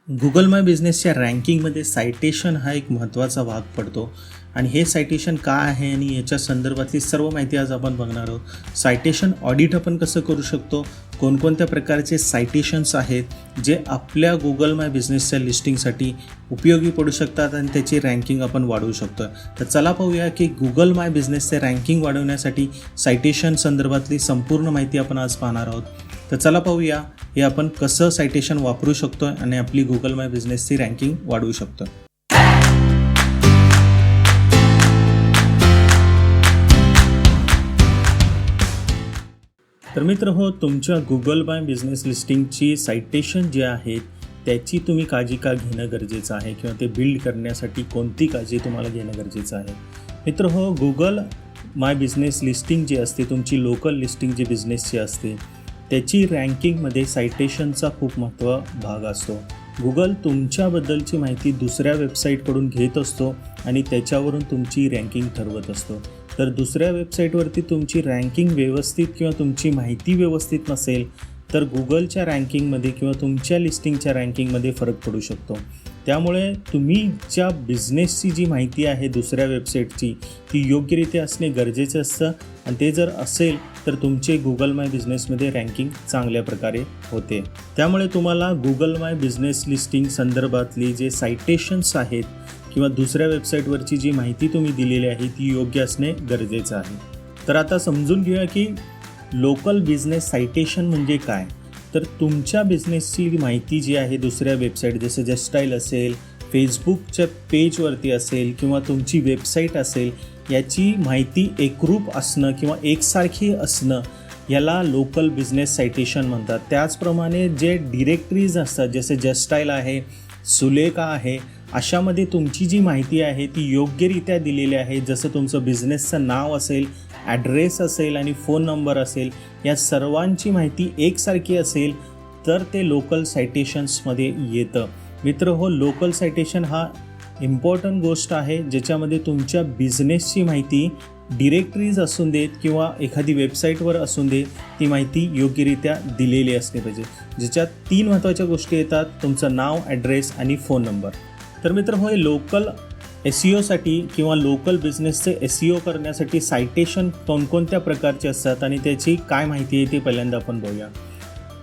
Google माय बिझनेसच्या रँकिंगमध्ये citation हा एक महत्त्वाचा भाग पडतो आणि हे सायटेशन का आहे आणि याच्या संदर्भातली सर्व माहिती आज आपण बघणार आहोत. सायटेशन ऑडिट आपण कसं करू शकतो, कोणकोणत्या प्रकारचे सायटेशन्स आहेत जे आपल्या गुगल माय बिझनेसच्या लिस्टिंगसाठी उपयोगी पडू शकतात आणि त्याची रँकिंग आपण वाढवू शकतो. तर चला पाहूया की गुगल माय बिझनेसचे रँकिंग वाढवण्यासाठी सायटेशन संदर्भातली संपूर्ण माहिती आपण आज पाहणार आहोत. तर चला पाहूया हे आपण कसं सायटेशन वापरू शकतो आणि आपली गुगल माय बिझनेसची रँकिंग वाढवू शकतो. तर मित्र हो, तुमच्या गुगल माय बिझनेस लिस्टिंगची सायटेशन जे आहेत त्याची तुम्ही काळजी का घेणं गरजेचं आहे किंवा ते बिल्ड करण्यासाठी कोणती काळजी तुम्हाला घेणं गरजेचं आहे. मित्र हो, गुगल माय बिझनेस लिस्टिंग जी असते, तुमची लोकल लिस्टिंग जी बिझनेसची असते त्याची रँकिंगमध्ये सायटेशनचा खूप भाग असतो. गुगल तुमच्याबद्दलची माहिती दुसऱ्या वेबसाईटकडून घेत असतो आणि त्याच्यावरून तुमची रँकिंग ठरवत असतो. तर दुसऱ्या वेबसाईटवरती तुमची रँकिंग व्यवस्थित किंवा तुमची माहिती व्यवस्थित नसेल तर गुगलच्या रँकिंगमध्ये किंवा तुमच्या लिस्टिंगच्या रँकिंगमध्ये फरक पडू शकतो. त्यामुळे तुम्ही ज्या बिझनेसची जी माहिती आहे दुसऱ्या वेबसाईटची ती योग्यरित्या असणे गरजेचं असतं आणि ते जर असेल तर तुमचे गुगल माय बिझनेसमध्ये रँकिंग चांगल्या प्रकारे होते. त्यामुळे तुम्हाला गुगल माय बिझनेस लिस्टिंग संदर्भातली जे सायटेशन्स आहेत किंवा दुसऱ्या वेबसाईटवरची जी माहिती तुम्ही दिलेली आहे ती योग्य असणे गरजेचं आहे. तर आता समजून घेऊया की लोकल बिझनेस सायटेशन म्हणजे काय. तर तुमच्या बिझनेसची माहिती जी आहे दुसऱ्या वेबसाईट जसं जस्टाईल असेल, फेसबुकच्या पेजवरती असेल किंवा तुमची वेबसाईट असेल याची माहिती एकरूप असणं किंवा एकसारखी असणं याला लोकल बिझनेस सायटेशन म्हणतात. त्याचप्रमाणे जे डिरेक्टरीज असतात जसे जस्टाईल आहे, सुलेखा आहे, अशामध्ये तुमची जी माहिती आहे ती योग्यरित्या दिलेली आहे. जसं तुमचं बिझनेसचं नाव असेल, ॲड्रेस असेल आणि फोन नंबर असेल, या सर्वांची माहिती एकसारखी असेल तर ते लोकल सायटेशन्समध्ये येतं. मित्र हो, लोकल सायटेशन हा इम्पॉर्टंट गोष्ट आहे ज्याच्यामध्ये तुमच्या बिझनेसची माहिती डिरेक्टरीज असून देत किंवा एखादी वेबसाईटवर असून देत ती माहिती योग्यरित्या दिलेली असली पाहिजे. ज्याच्यात 3 महत्त्वाच्या गोष्टी येतात, तुमचं नाव, ॲड्रेस आणि फोन नंबर. तर मित्र हो, लोकल SEOसाठी किंवा लोकल बिझनेसचे SEO करण्यासाठी सायटेशन कोणकोणत्या प्रकारचे असतात आणि त्याची काय माहिती आहे ते पहिल्यांदा आपण बघूया.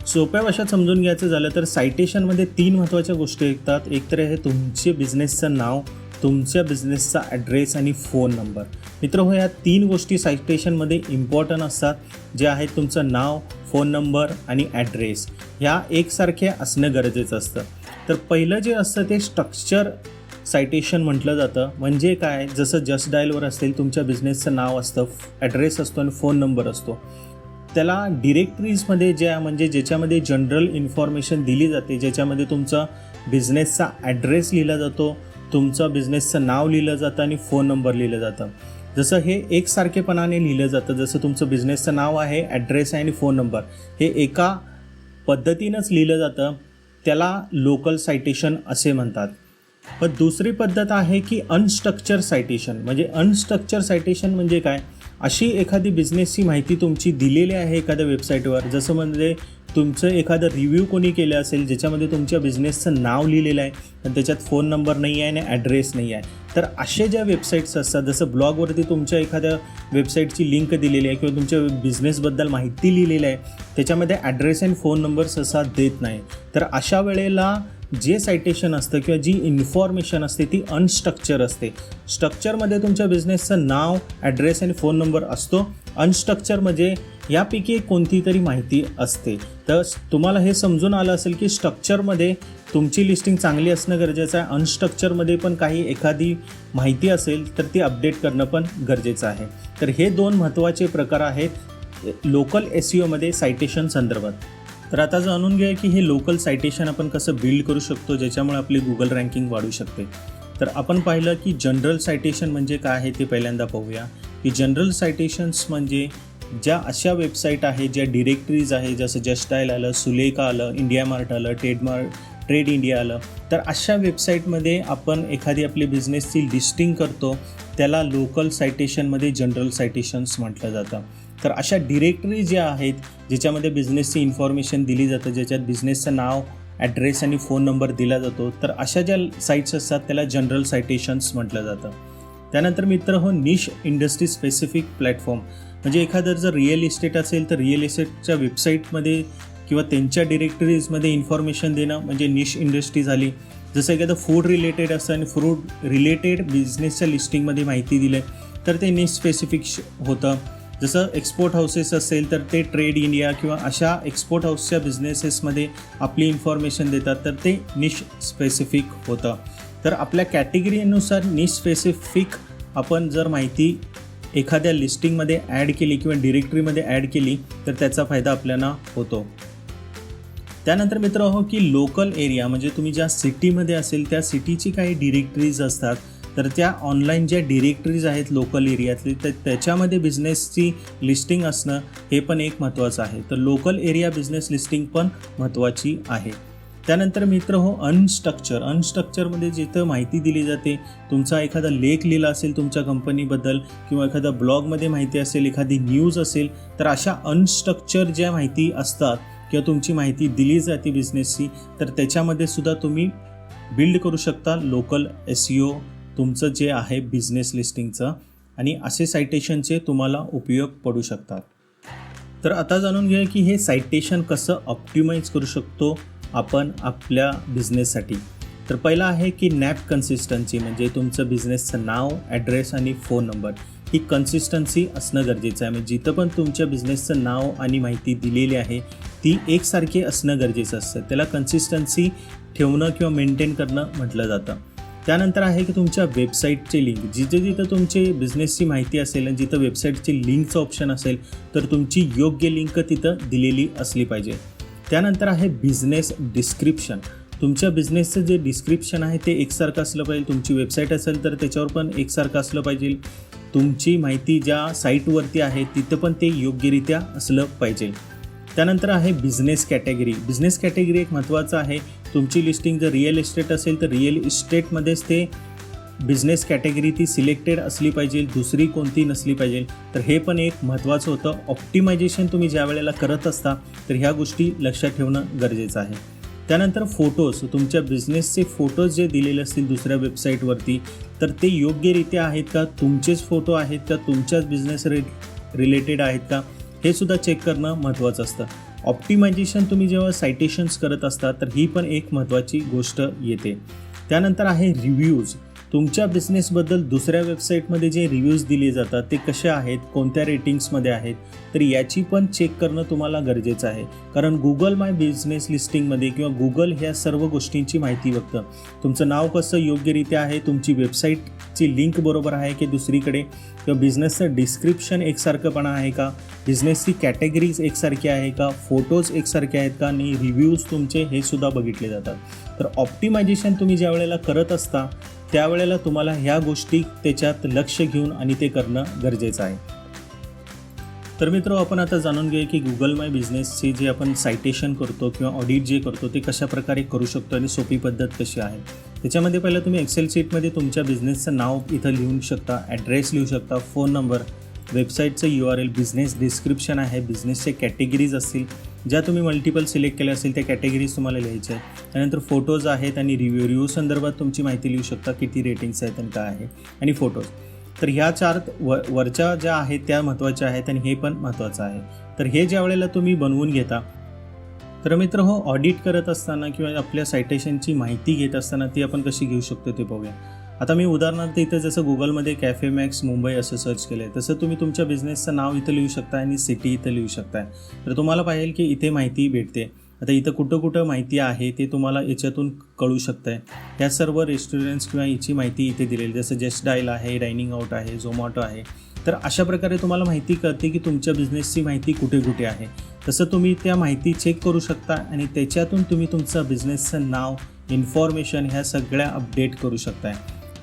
सोप्या भाषेत समजून घ्यायचं झालं तर सायटेशनमध्ये 3 महत्त्वाच्या गोष्टी येतात. एक तर आहे तुमचे बिझनेसचं नाव, तुमच्या बिझनेसचा ॲड्रेस आणि फोन नंबर. मित्र हो, या 3 गोष्टी सायटेशनमध्ये इम्पॉर्टंट असतात, जे आहेत तुमचं नाव, फोन नंबर आणि ॲड्रेस. ह्या एकसारखे असणं गरजेचं असतं. तर पहिलं जे असतं ते स्ट्रक्चर सायटेशन म्हटलं जातं. म्हणजे काय, जसं जस्ट डायलवर असेल तुमच्या बिझनेसचं नाव असतं, ॲड्रेस असतो आणि फोन नंबर असतो. त्याला डिरेक्टरीजमध्ये ज्याच्यामध्ये जनरल इन्फॉर्मेशन दिली जाते, ज्याच्यामध्ये तुमचा बिझनेसचा ॲड्रेस लिहिला जातो, तुमचं बिझनेसचं नाव लिहिलं जातं आणि फोन नंबर लिहिलं जातं. जसं हे एकसारखेपणाने लिहिलं जातं, जसं तुमचं बिझनेसचं नाव आहे, ॲड्रेस आहे आणि फोन नंबर हे एका पद्धतीनंच लिहिलं जातं, त्याला लोकल सायटेशन असे म्हणतात. पण दुसरी पद्धत आहे की अनस्ट्रक्चर सायटेशन. अनस्ट्रक्चर सायटेशन म्हणजे काय, अशी एखादी बिझनेसची माहिती तुमची दिलेली आहे एखाद्या वेबसाईटवर, जसं तुमचं एखादं रिव्ह्यू कोणी केलं असेल ज्याच्यामध्ये तुमच्या बिझनेसचं नाव लिहिलेलं आहे पण त्याच्यात फोन नंबर नाही आहे आणि ॲड्रेस नाही आहे. तर असे ज्या वेबसाईट्स असतात, जसं ब्लॉगवरती तुमच्या एखाद्या वेबसाईटची लिंक दिलेली आहे किंवा तुमच्या बिझनेसबद्दल माहिती लिहिलेली आहे, त्याच्यामध्ये ॲड्रेस आणि फोन नंबर सहसा देत नाही. तर अशा वेळेला जे सायटेशन असतं किंवा जी इन्फॉर्मेशन असते ती अनस्ट्रक्चर असते. स्ट्रक्चरमध्ये तुमच्या बिझनेसचं नाव, ॲड्रेस आणि फोन नंबर असतो. अनस्ट्रक्चरमध्ये यापैकी कोणती तरी माहिती असते. तर तुम्हाला हे समजून आलं असेल की स्ट्रक्चरमध्ये तुमची लिस्टिंग चांगली असणं गरजेचं आहे. अनस्ट्रक्चरमध्ये पण एखादी माहिती असेल तर ती अपडेट करणं पण गरजेचं आहे. तर हे 2 महत्त्वाचे प्रकार आहेत लोकल SEOमध्ये सायटेशन संदर्भात. तर आता जाणून घ्या की हे लोकल सायटेशन आपण कसं बिल्ड करू शकतो ज्याच्यामुळे आपली गुगल रँकिंग वाढू शकते. तर आपण पाहिलं की जनरल सायटेशन म्हणजे काय आहे ते पहिल्यांदा पाहूया. की जनरल सायटेशन्स म्हणजे ज्या अशा वेबसाईट आहेत, ज्या डिरेक्टरीज आहे, जसं जस्टाईल आलं, सुलेखा आलं, इंडिया मार्ट आलं, ट्रेड इंडिया आलं, तर अशा वेबसाईटमध्ये आपण एखादी आपली बिझनेसची लिस्टिंग करतो त्याला लोकल सायटेशनमध्ये जनरल सायटेशन्स म्हटलं जातं. तर अशा डिरेक्टरी ज्या आहेत ज्याच्यामध्ये बिझनेसची इन्फॉर्मेशन दिली जातं, ज्याच्यात बिझनेसचं नाव, ॲड्रेस आणि फोन नंबर दिला जातो. तर अशा ज्या साईट्स असतात त्याला जनरल सायटेशन्स म्हटलं जातं. त्यानंतर मित्र निश इंडस्ट्री स्पेसिफिक प्लॅटफॉर्म, म्हणजे एखादं जर रिअल इस्टेट असेल तर रिअल इस्टेटच्या वेबसाईटमध्ये किंवा त्यांच्या डिरेक्टरीजमध्ये इन्फॉर्मेशन देणं म्हणजे निश इंडस्ट्री झाली. जसं एखादं फूड रिलेटेड असतं आणि फूड रिलेटेड बिझनेसच्या लिस्टिंगमध्ये माहिती दिलं तर ते निश स्पेसिफिक होतं. जसं एक्सपोर्ट हाऊसेस असेल तर ते ट्रेड इंडिया किंवा अशा एक्सपोर्ट हाऊसच्या बिझनेसेसमध्ये आपली इन्फॉर्मेशन देतात तर ते निश स्पेसिफिक होतं. तर आपल्या कॅटेगरीनुसार निश स्पेसिफिक आपण जर माहिती एखाद्या लिस्टिंगमध्ये ॲड केली किंवा डिरेक्टरीमध्ये ॲड केली तर त्याचा फायदा आपल्याला होतो. त्यानंतर मित्र की लोकल एरिया, म्हणजे तुम्ही ज्या सिटीमध्ये असेल त्या सिटीची काही डिरेक्टरीज असतात तर त्या ऑनलाईन ज्या डिरेक्टरीज आहेत लोकल एरियातली तर त्याच्यामध्ये बिझनेसची लिस्टिंग असणं हे पण एक महत्त्वाचं आहे. तर लोकल एरिया बिझनेस लिस्टिंग पण महत्त्वाची आहे. त्यानंतर मित्र अनस्ट्रक्चरमध्ये जिथं माहिती दिली जाते, तुमचा एखादा लेख लिहिला असेल तुमच्या कंपनीबद्दल किंवा एखादा ब्लॉगमध्ये माहिती असेल, एखादी न्यूज असेल, तर अशा अनस्ट्रक्चर ज्या माहिती असतात किंवा तुमची माहिती दिली जाते बिझनेसची तर त्याच्यामध्ये सुद्धा तुम्ही बिल्ड करू शकता लोकल SEO तुमचं जे आहे बिझनेस लिस्टिंगचं, आणि असे सायटेशनचे तुम्हाला उपयोग पडू शकतात. तर आता जाणून घ्या की हे सायटेशन कसं ऑप्टिमाइज करू शकतो आपण आपल्या बिझनेससाठी. तर पहिला आहे की नॅप कन्सिस्टन्सी, म्हणजे तुमचं बिझनेसचं नाव, ॲड्रेस आणि फोन नंबर ही कन्सिस्टन्सी असणं गरजेचं आहे. म्हणजे जिथं पण तुमच्या बिझनेसचं नाव आणि माहिती दिलेली आहे ती एकसारखी असणं गरजेचं असतं. त्याला कन्सिस्टन्सी ठेवणं किंवा मेंटेन करणं म्हटलं जातं. त्यानंतर आहे की तुमच्या वेबसाईटचे लिंक, जिथं तुमची बिझनेसची माहिती असेल आणि जिथं वेबसाईटची लिंकचं ऑप्शन असेल तर तुमची योग्य लिंक तिथं दिलेली असली पाहिजे. त्यानंतर आहे बिझनेस डिस्क्रिप्शन, तुमच्या बिझनेसचं जे डिस्क्रिप्शन आहे ते एकसारखं असलं पाहिजे. तुमची वेबसाईट असेल तर त्याच्यावर पण एकसारखं असलं पाहिजे. तुमची माहिती ज्या साईटवरती आहे तिथं पण ते योग्यरित्या असलं पाहिजे. त्यानंतर आहे बिझनेस कॅटेगरी एक महत्त्वाचं आहे. तुमची लिस्टिंग जर रिअल इस्टेट असेल तर रिअल इस्टेटमध्येच ते बिझनेस कॅटेगरी ती सिलेक्टेड असली पाहिजे, दुसरी कोणती नसली पाहिजे. तर हे पण एक महत्त्वाचं होतं. ऑप्टिमायझेशन तुम्ही ज्या वेळेला करत असता तर ह्या गोष्टी लक्षात ठेवणं गरजेचं आहे. त्यानंतर फोटोज, तुमच्या बिझनेसचे फोटोज जे दिलेले असतील दुसऱ्या वेबसाईटवरती तर ते योग्यरित्या आहेत का, तुमचेच फोटो आहेत का, तुमच्याच बिझनेस रिलेटेड आहेत का, हे सुद्धा चेक करणं महत्त्वाचं असतं. ऑप्टिमायझेशन तुम्ही जेव्हा सायटेशन्स करत असता तर ही पण एक महत्त्वाची गोष्ट येते. त्यानंतर आहे रिव्ह्यूज, तुमच्या बिझनेसबद्दल दुसऱ्या वेबसाईटमध्ये जे रिव्ह्यूज दिले जातात ते कसे आहेत, कोणत्या रेटिंग्समध्ये आहेत, तर याची पण चेक करणं तुम्हाला गरजेचं आहे. कारण गुगल माय बिझनेस लिस्टिंगमध्ये किंवा गुगल ह्या सर्व गोष्टींची माहिती बघतं. तुमचं नाव कसं योग्यरित्या आहे, तुमची वेबसाईटची लिंक बरोबर आहे की दुसरीकडे, किंवा बिझनेसचं डिस्क्रिप्शन एकसारखंपणा आहे का, बिझनेसची कॅटेगरीज एकसारखी आहे का, फोटोज एकसारखे आहेत का, आणि रिव्ह्यूज तुमचे हे सुद्धा बघितले जातात. तर ऑप्टिमायझेशन तुम्ही ज्या वेळेला करत असता त्यावेळेला तुम्हाला ह्या गोष्टी त्याच्यात लक्ष घेऊन आणि ते करणं गरजेचं आहे. तर मित्र आपण आता जाणून घेऊया की गुगल माय बिझनेसचे जे आपण सायटेशन करतो किंवा ऑडिट जे करतो ते कशा प्रकारे करू शकतो आणि सोपी पद्धत कशी आहे. त्याच्यामध्ये पहिलं तुम्ही एक्सेल शीटमध्ये तुमच्या बिझनेसचं नाव इथं लिहू शकता, ॲड्रेस लिहू शकता, फोन नंबर, वेबसाईटचं URL, बिझनेस डिस्क्रिप्शन आहे, बिझनेसचे कॅटेगरीज असतील ज्या तुम्ही मल्टिपल सिलेक्ट केल्या असेल त्या कॅटेगरीज तुम्हाला लिहायच्या आहेत. त्यानंतर फोटोज आहेत आणि रिव्ह्यू संदर्भात तुमची माहिती लिहू शकता, किती रेटिंग्स आहेत आणि काय आहे, आणि फोटोज. तर ह्या चार वरच्या ज्या आहेत त्या महत्त्वाच्या आहेत आणि हे पण महत्त्वाचं आहे. तर हे ज्या वेळेला तुम्ही बनवून घेता तर मित्र ऑडिट करत असताना किंवा आपल्या सायटेशनची माहिती घेत असताना ती आपण कशी घेऊ शकतो ते पाहूया. आता मी उदाहरणार्थ इथं जसं गुगलमध्ये कॅफे मॅक्स मुंबई असं सर्च केलं आहे तसं तुम्ही तुमच्या बिझनेसचं नाव इथं लिहू शकता आणि सिटी इथं लिहू शकता. तर तुम्हाला पाहिजे की इथे माहिती भेटते. आता इथं कुठं माहिती आहे ते तुम्हाला याच्यातून कळू शकतं आहे. ह्या सर्व रेस्टॉरंट्स किंवा याची माहिती इथे दिलेली, जसं जस्ट डायल आहे, डायनिंग आउट आहे, झोमॅटो आहे. तर अशा प्रकारे तुम्हाला माहिती कळते की तुमच्या बिझनेसची माहिती कुठे आहे. तसं तुम्ही त्या माहिती चेक करू शकता आणि त्याच्यातून तुम्ही तुमचं बिझनेसचं नाव, इन्फॉर्मेशन ह्या सगळ्या अपडेट करू शकताय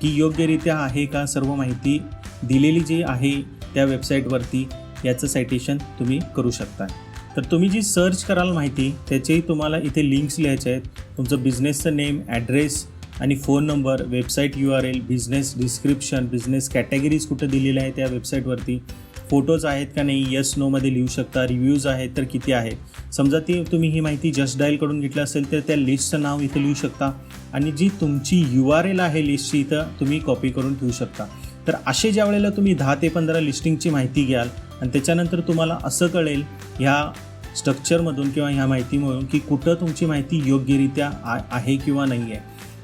की योग्यरित्या आहे का, सर्व माहिती दिलेली जी आहे त्या वेबसाईटवरती याचं सायटेशन तुम्ही करू शकता. तर तुम्ही जी सर्च कराल माहिती त्याचेही तुम्हाला इथे लिंक्स लिहायचे आहेत. तुमचं बिझनेसचं नेम, ॲड्रेस आणि phone number, website URL, business description, business categories कुठं दिलेल्या आहे त्या वेबसाईटवरती, फोटोज आहेत का नाही, येस नोमध्ये लिहू शकता. रिव्ह्यूज आहेत तर किती आहेत. समजा तुम्ही ही माहिती जस्ट डायलकडून घेतली असेल तर त्या लिस्टचं नाव इथं लिहू शकता आणि जी तुमची URL आहे लिस्टची इथं तुम्ही कॉपी करून ठेवू शकता. तर असे ज्या वेळेला तुम्ही 10 ते 15 लिस्टिंगची माहिती घ्याल आणि त्याच्यानंतर तुम्हाला असं कळेल ह्या स्ट्रक्चरमधून किंवा ह्या माहितीमधून की कुठं तुमची माहिती योग्यरित्या आहे किंवा नाही आहे.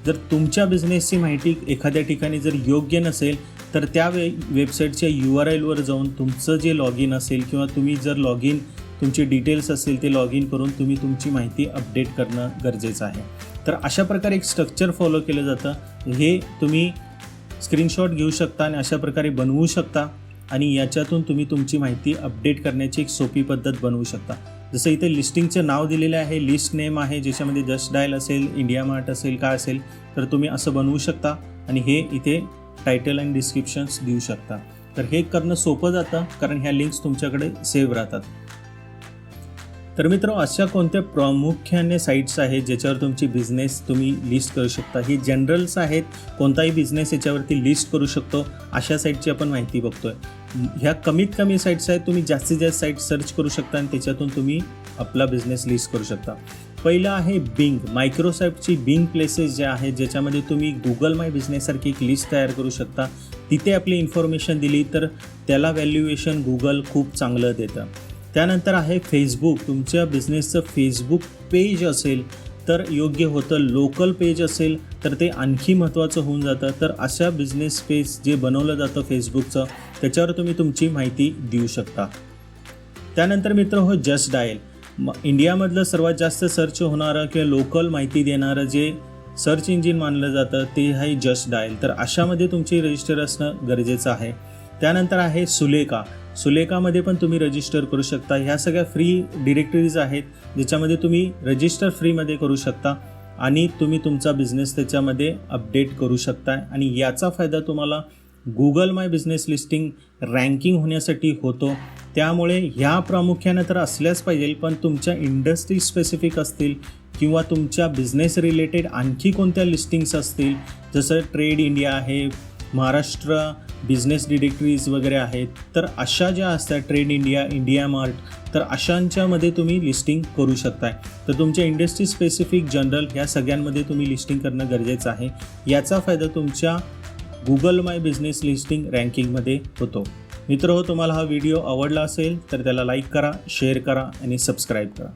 जर तुमच्या बिझनेसची माहिती एखाद्या ठिकाणी जर योग्य नसेल तर त्या वेबसाईटच्या URLवर जाऊन तुमचं जे लॉग इन असेल किंवा तुम्ही जर लॉग इन तुमचे डिटेल्स असेल ते लॉग इन करून तुम्ही तुमची माहिती अपडेट करणं गरजेचं आहे. तर अशा प्रकारे एक स्ट्रक्चर फॉलो केलं जातं. हे तुम्ही स्क्रीनशॉट घेऊ शकता आणि अशा प्रकारे बनवू शकता आणि याच्यातून तुम्ही तुमची माहिती अपडेट करण्याची एक सोपी पद्धत बनवू शकता. जसं इथे लिस्टिंगचं नाव दिलेलं आहे, लिस्ट नेम आहे, ज्याच्यामध्ये जस्ट डायल असेल, इंडिया मार्ट असेल, काय असेल तर तुम्ही असं बनवू शकता आणि हे इथे टायटल आणि डिस्क्रिप्शन्स देऊ शकता. तर हे करणं सोपं जातं कारण ह्या लिंक्स तुमच्याकडे सेव्ह राहतात. तर मित्रांनो, अशा कोणत्या प्रामुख्याने साईट्स आहेत ज्याच्यावर तुमची बिझनेस तुम्ही लिस्ट करू शकता. ही जनरल्स आहेत, कोणताही बिझनेस याच्यावरती लिस्ट करू शकतो अशा साईटची आपण माहिती बघतोय. ह्या कमीत कमी साईट्स आहेत, तुम्ही जास्तीत जास्त साईट सर्च करू शकता आणि त्याच्यातून तुम्ही आपला बिझनेस लिस्ट करू शकता. पहिलं आहे बिंग. मायक्रोसॉफ्टची बिंग प्लेसेस जे आहेत ज्याच्यामध्ये तुम्ही गुगल माय बिझनेससारखी एक लिस्ट तयार करू शकता. तिथे आपली इन्फॉर्मेशन दिली तर त्याला व्हॅल्युएशन गुगल खूप चांगलं देतं. त्यानंतर आहे फेसबुक. तुमच्या बिझनेसचं फेसबुक पेज असेल तर योग्य होतं. लोकल पेज असेल तर ते आणखी महत्त्वाचं होऊन जातं. तर अशा बिझनेस पेज जे बनवलं जातं फेसबुकचं त्याच्यावर तुम्ही तुमची माहिती देऊ शकता. त्यानंतर मित्र जस्ट डायल. इंडियामधलं सर्वात जास्त सर्च होणारं किंवा लोकल माहिती देणारं जे सर्च इंजिन मानलं जातं ते आहे जस्ट डायल. तर अशामध्ये तुमची रजिस्टर असणं गरजेचं आहे. त्यानंतर आहे सुलेखा. सुलेखामध्ये पण तुम्ही रजिस्टर करू शकता. ह्या सगळ्या फ्री डिरेक्टरीज आहेत ज्याच्यामध्ये तुम्ही रजिस्टर फ्रीमध्ये करू शकता आणि तुम्ही तुमचा बिझनेस त्याच्यामध्ये अपडेट करू शकता आणि याचा फायदा तुम्हाला गुगल माय बिझनेस लिस्टिंग रँकिंग होण्यासाठी होतो. त्यामुळे ह्या प्रामुख्यानं तर असल्याच पाहिजे, पण तुमच्या इंडस्ट्री स्पेसिफिक असतील किंवा तुमच्या बिझनेस रिलेटेड आणखी कोणत्या लिस्टिंग्स असतील जसं ट्रेड इंडिया आहे, महाराष्ट्र बिझनेस डिरेक्टरीज वगैरे आहेत, तर अशा ज्या असतात ट्रेड इंडिया, इंडिया मार्ट, तर अशांच्यामध्ये तुम्ही लिस्टिंग करू शकताय. तर तुमच्या इंडस्ट्री स्पेसिफिक जनरल ह्या सगळ्यांमध्ये तुम्ही लिस्टिंग करणं गरजेचं आहे. याचा फायदा तुमच्या गुगल माय बिझनेस लिस्टिंग रँकिंगमध्ये होतो. मित्र तुम्हाला हा व्हिडिओ आवडला असेल तर त्याला लाईक करा, शेअर करा आणि सबस्क्राईब करा.